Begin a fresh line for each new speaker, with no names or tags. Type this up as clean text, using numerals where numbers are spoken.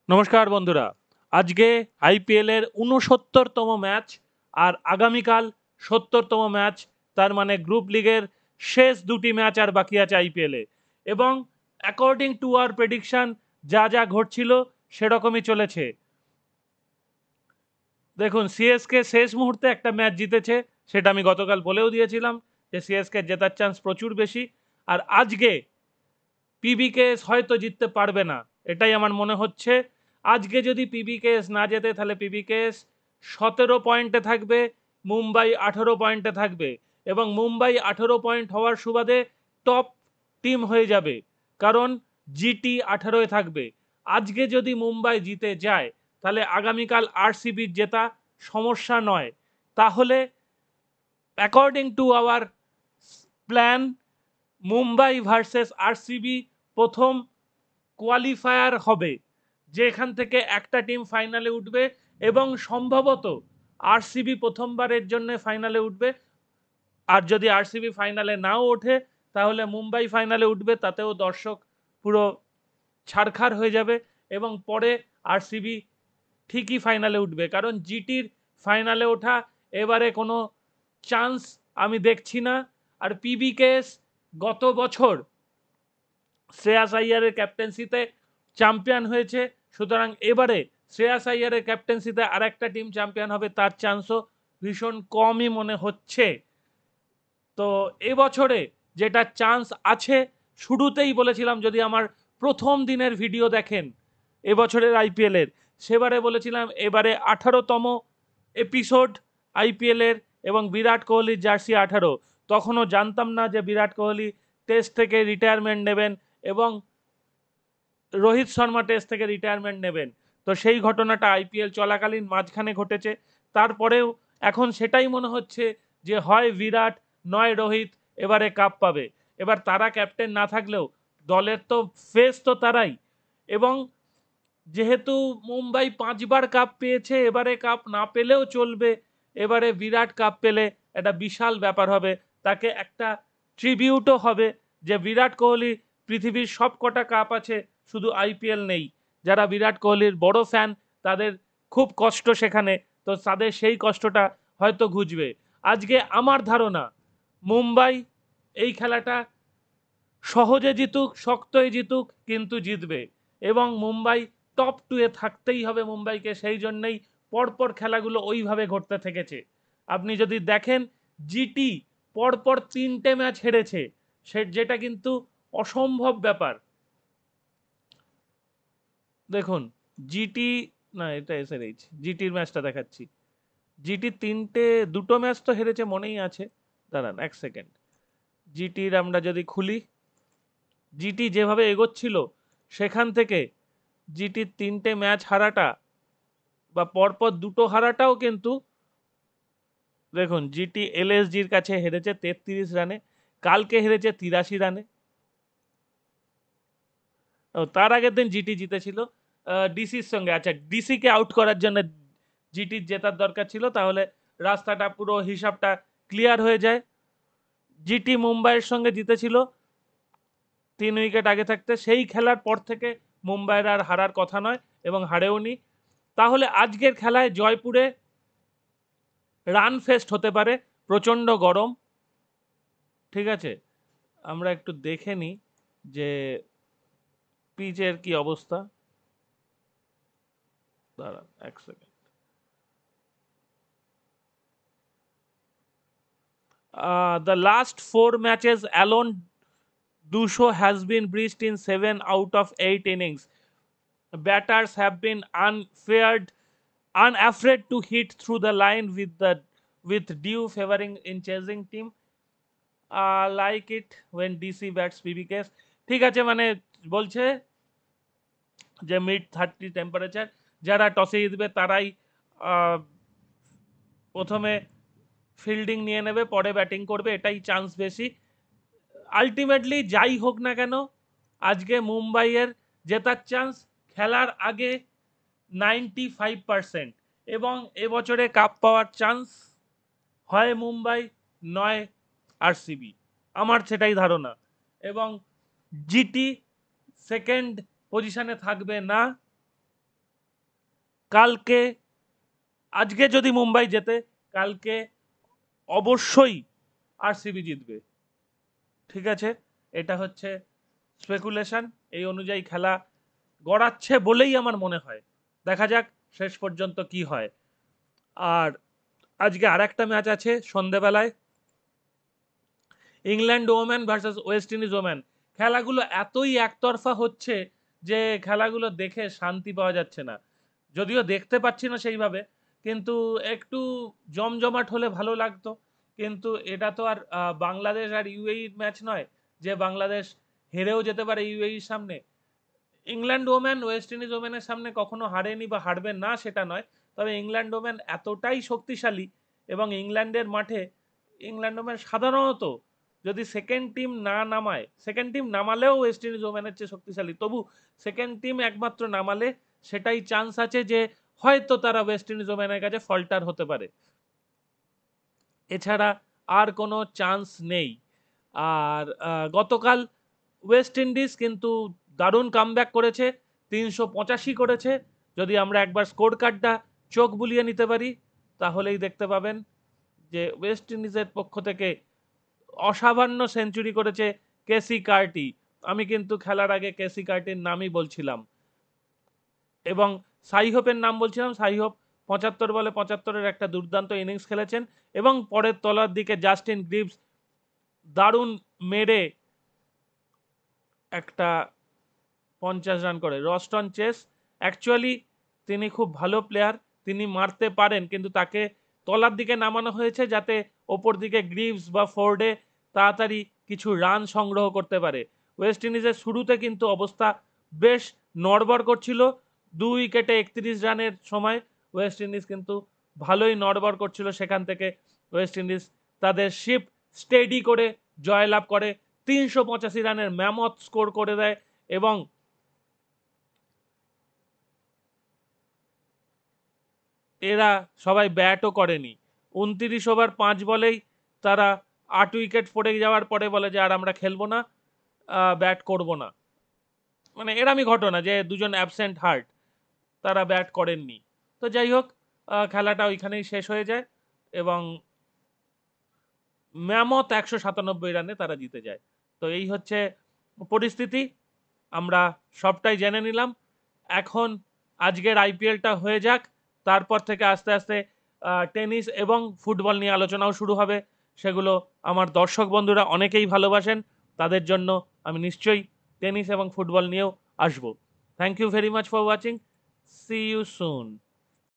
নমস্কার বন্ধুরা, আজকে আইপিএল এর ৬৯তম ম্যাচ আর আগামীকাল ৭০তম ম্যাচ। তার মানে গ্রুপ লিগের শেষ দুটি ম্যাচ আর বাকি আছে আইপিএল এ। এবং অ্যাকর্ডিং টু আওয়ার প্রেডিকশন যা যা ঘটছিল সেরকমই চলেছে। দেখুন, সিএসকে শেষ মুহূর্তে একটা ম্যাচ জিতেছে, সেটা আমি গতকাল বলেও দিয়েছিলাম যে সিএসকে জেতার চান্স প্রচুর বেশি। আর আজকে পিবিকেএস হয়তো জিততে পারবে না, এটাই আমার মনে হচ্ছে। আজকে যদি পিবিকেএস না জেতে তাহলে পিবিকেএস 17 পয়েন্টে থাকবে, মুম্বাই 18 পয়েন্টে থাকবে। এবং মুম্বাই 18 পয়েন্ট হওয়ার সুবাদে টপ টিম হয়ে যাবে, কারণ জিটি 18-এ থাকবে। আজকে যদি মুম্বাই জিতে যায় তাহলে আগামীকাল আরসিবির জেতা সমস্যা নয়। তাহলে according to our plan, Mumbai versus RCB প্রথম কোয়ালিফায়ার হবে, যেখান থেকে একটা টিম ফাইনালে উঠবে। এবং সম্ভবত আরসিবি প্রথমবারের জন্য ফাইনালে উঠবে। আর যদি আরসিবি ফাইনালে নাও ওঠে তাহলে মুম্বাই ফাইনালে উঠবে, তাতেও দর্শক পুরো ছারখার হয়ে যাবে। এবং পরে আরসিবি ঠিকই ফাইনালে উঠবে, কারণ জিটির ফাইনালে ওঠা এবারে কোনো চান্স আমি দেখছি না। আর পিবিকেএস গত বছর শ্রেয়াস আইয়ারের ক্যাপ্টেন্সিতে চ্যাম্পিয়ন হয়েছে, সুতরাং এবারে শ্রেয়াস আইয়ারের ক্যাপ্টেন্সিতে আর একটা টিম চ্যাম্পিয়ন হবে, তার চান্সও ভীষণ কমই মনে হচ্ছে। তো এবছরে যেটা চান্স আছে, শুরুতেই বলেছিলাম, যদি আমার প্রথম দিনের ভিডিও দেখেন এবছরের আইপিএলের, সেবারে বলেছিলাম এবারে 18তম এপিসোড আইপিএলের, এবং বিরাট কোহলির জার্সি 18। তখনও জানতাম না যে বিরাট কোহলি টেস্ট থেকে রিটায়ারমেন্ট নেবেন এবং রোহিত শর্মা টেস্ট থেকে রিটায়ারমেন্ট নেবেন। তো সেই ঘটনাটা আইপিএল চলাকালীন মাঝখানে ঘটেছে। তারপরেও এখন সেটাই মনে হচ্ছে যে হয় বিরাট নয় রোহিত এবারে কাপ পাবে। এবার তারা ক্যাপ্টেন না থাকলেও দলের তো ফেস তো তারাই। এবং যেহেতু মুম্বাই 5বার কাপ পেয়েছে, এবারে কাপ না পেলেও চলবে। এবারে বিরাট কাপ পেলে একটা বিশাল ব্যাপার হবে, তাকে একটা ট্রিবিউটও হবে যে বিরাট কোহলি পৃথিবীর সব কটা কাপ আছে, শুধু আইপিএল নেই। যারা বিরাট কোহলির বড় ফ্যান তাদের খুব কষ্ট সেখানে, তো তাদের সেই কষ্টটা হয়তো ঘুচবে। আজকে আমার ধারণা মুম্বাই এই খেলাটা সহজে জিতুক, শক্তই জিতুক, কিন্তু জিতবে। এবং মুম্বাই টপ 2-এ থাকতেই হবে মুম্বাইকে, সেই জন্যই পরপর খেলাগুলো ওইভাবে ঘটতে থেকেছে। আপনি যদি দেখেন, জিটি পরপর 3টে ম্যাচ হেরেছে, যেটা কিন্তু অসম্ভব ব্যাপার। দেখুন, জিটি, না এটা এসআরএইচ, জিটির ম্যাচটা দেখাচ্ছি। জিটি দুটো ম্যাচ তো হেরেছে মনেই আছে। দাঁড়ান এক সেকেন্ড, জিটির আমরা যদি খুলি, জিটি যেভাবে এগোচ্ছিল সেখান থেকে জিটির 3টে ম্যাচ হারাটা বা পরপর দুটো হারাটাও কিন্তু, দেখুন জিটি এলএসজির কাছে হেরেছে 33 রানে, কালকে হেরেছে 83 রানে। ও, তার আগের দিন জিটি জিতেছিল ডিসির সঙ্গে। আচ্ছা, ডিসিকে আউট করার জন্য জিটির জেতার দরকার ছিল, তাহলে রাস্তাটা পুরো হিসাবটা ক্লিয়ার হয়ে যায়। জিটি মুম্বাইয়ের সঙ্গে জিতেছিল 3 উইকেট আগে থাকতে, সেই খেলার পর থেকে মুম্বাইয়ের আর হারার কথা নয় এবং হারেওনি। তাহলে আজকের খেলায় জয়পুরে রান ফেস্ট হতে পারে, প্রচণ্ড গরম। ঠিক আছে, আমরা একটু দেখে নিই যে পিচের কি অবস্থা। দাঁড়ান এক second. The last 4 matches alone, Dusho has been breached in 7 out of 8 innings. Batters have been unafraid to hit through the line with due favoring in chasing team. Like it when DC bats PBKs. ঠিক আছে, মানে বলছে যে mid-30 temperature, যারা টসে জিতবে তারাই প্রথমে ফিল্ডিং নিয়ে নেবে, পরে ব্যাটিং করবে, এটাই চান্স বেশি। আলটিমেটলি যাই হোক না কেন, আজকে মুম্বাইয়ের জেতার চান্স খেলার আগে 95%। এবং এবছরে কাপ পাওয়ার চান্স হয় মুম্বাই, নয় আরসিবি, আমার সেটাই ধারণা। এবং জিটি সেকেন্ড পজিশনে থাকবে না, কালকে, আজকে যদি মুম্বাই জেতে, কালকে অবশ্যই আরসিবি জিতবে। ঠিক আছে, এটা হচ্ছে স্পেকুলেশন, এই অনুযায়ী খেলা গড়াচ্ছে বলেই আমার মনে হয়। দেখা যাক শেষ পর্যন্ত কি হয়। আর আজকে আর একটা ম্যাচ আছে সন্ধেবেলায়, England women versus West Indies women. খেলাগুলো এতই একতরফা হচ্ছে যে খেলাগুলো দেখে শান্তি পাওয়া যাচ্ছে না। যদিও দেখতে পাচ্ছি না সেইভাবে, কিন্তু একটু জমজমাট হলে ভালো লাগতো। কিন্তু এটা তো আর বাংলাদেশ আর ইউএইর ম্যাচ নয় যে বাংলাদেশ হেরেও যেতে পারে ইউএইর সামনে। ইংল্যান্ড ওমেন ওয়েস্ট ইন্ডিজ ওমেনের সামনে কখনো হারেনি বা হারবে না সেটা নয়, তবে ইংল্যান্ড ওমেন এতটাই শক্তিশালী, এবং ইংল্যান্ডের মাঠে ইংল্যান্ড ওমেন সাধারণত যদি সেকেন্ড টিম না নামায়, সেকেন্ড টিম নামালেও ওয়েস্ট ইন্ডিজ ওমেনের চেয়ে শক্তিশালী, তবু সেকেন্ড টিম একমাত্র নামালে সেটাই চান্স আছে যে হয়তো তারা ওয়েস্ট ইন্ডিজ ওমেনের কাছে ফল্টার হতে পারে, এছাড়া আর কোনো চান্স নেই। আর গতকাল ওয়েস্ট ইন্ডিজ কিন্তু দারুণ কামব্যাক করেছে, 385 করেছে। যদি আমরা একবার স্কোর কার্ডটা চোখ বুলিয়ে নিতে পারি, তাহলেই দেখতে পাবেন যে ওয়েস্ট ইন্ডিজের পক্ষ থেকে অসামান্য সেঞ্চুরি করেছে কেসি কার্টি। আমি কিন্তু খেলার আগে কেসি কার্টির নামই বলছিলাম, এবং সাই হোপের নাম বলছিলাম। সাই হোপ 75 বলে 75-এর একটা দুর্দান্ত ইনিংস খেলেছেন, এবং পরের তলার দিকে জাস্টিন গ্রিভস দারুণ মেরে একটা 50 রান করে। রস্টন চেস অ্যাকচুয়ালি তিনি খুব ভালো প্লেয়ার, তিনি মারতে পারেন, কিন্তু তাকে তলার দিকে নামানো হয়েছে যাতে ওপর দিকে গ্রিভস বা ফোর্ডে তাড়াতাড়ি কিছু রান সংগ্রহ করতে পারে। ওয়েস্ট ইন্ডিজের শুরুতে কিন্তু অবস্থা বেশ নড়বড় করছিল, 2 উইকেটে 31 রানের সময় ওয়েস্ট ইন্ডিজ কিন্তু ভালোই নড়বড় করছিল। সেখান থেকে ওয়েস্ট ইন্ডিজ তাদের শিপ স্টেডি করে জয়লাভ করে, 385 রানের ম্যামথ স্কোর করে দেয়, এবং এরা সবাই ব্যাটও করেনি। 29 ওভার 5 বলেই তারা 8 উইকেট পড়ে যাওয়ার পরে বলে যে আর আমরা খেলবো না, ব্যাট করব না। মানে এরমই ঘটনা যে দুজন অ্যাবসেন্ট হার্ট, তারা ব্যাট করেননি। তো যাই হোক, খেলাটা ওইখানেই শেষ হয়ে যায়, এবং ম্যামথ 197 রানে তারা জিতে যায়। তো এই হচ্ছে পরিস্থিতি, আমরা সবটাই জেনে নিলাম। এখন আজকের আইপিএলটা হয়ে যাক, তারপর থেকে আস্তে আস্তে টেনিস এবং ফুটবল নিয়ে আলোচনাও শুরু হবে। সেগুলো আমার দর্শক বন্ধুরা অনেকেই ভালোবাসেন, তাদের জন্য আমি নিশ্চয়ই টেনিস এবং ফুটবল নিয়েও আসবো। Thank you very much for watching, see you soon.